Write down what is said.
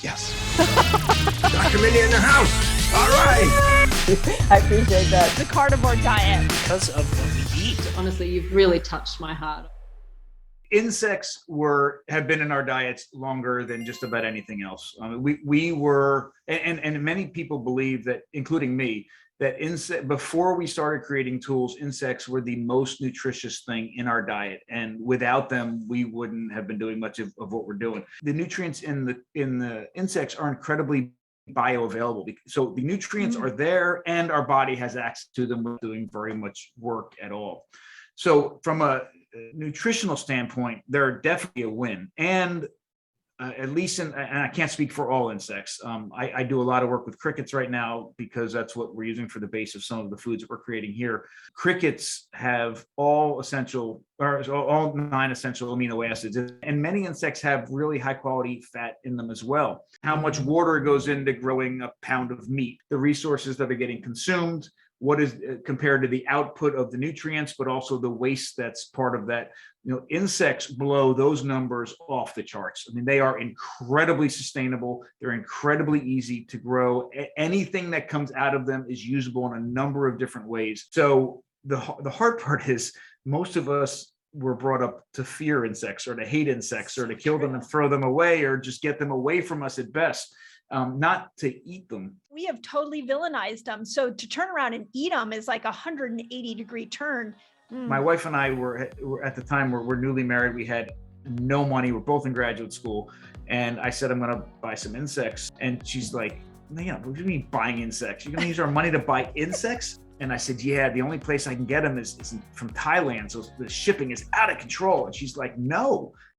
Yes. Dr. Mindy in the house. All right. I appreciate that. The carnivore diet. Because of what we eat. Honestly, you've really touched my heart. Insects have been in our diets longer than just about anything else. We were, and many people believe that, including me, that before we started creating tools, insects were the most nutritious thing in our diet, and without them, we wouldn't have been doing much of what we're doing. The nutrients in the insects are incredibly bioavailable, so the nutrients are there, and our body has access to them without doing very much work at all. So, from a nutritional standpoint, they're definitely a win, and at least and I can't speak for all insects. I do a lot of work with crickets right now because that's what we're using for the base of some of the foods that we're creating here. Crickets have all 9 essential amino acids, and many insects have really high quality fat in them as well. How much water goes into growing a pound of meat, the resources that are getting consumed, what is compared to the output of the nutrients, but also the waste that's part of that. Insects blow those numbers off the charts. I mean, they are incredibly sustainable. They're incredibly easy to grow. Anything that comes out of them is usable in a number of different ways. So the hard part is most of us were brought up to fear insects or to hate insects or to kill them and throw them away or just get them away from us at best. Not to eat them. We have totally villainized them. So to turn around and eat them is like a 180-degree turn. My wife and I were at the time, we're newly married. We had no money. We're both in graduate school. And I said, I'm going to buy some insects. And she's like, man, what do you mean buying insects? You're going to use our money to buy insects? And I said, yeah, the only place I can get them is from Thailand. So the shipping is out of control. And she's like, no,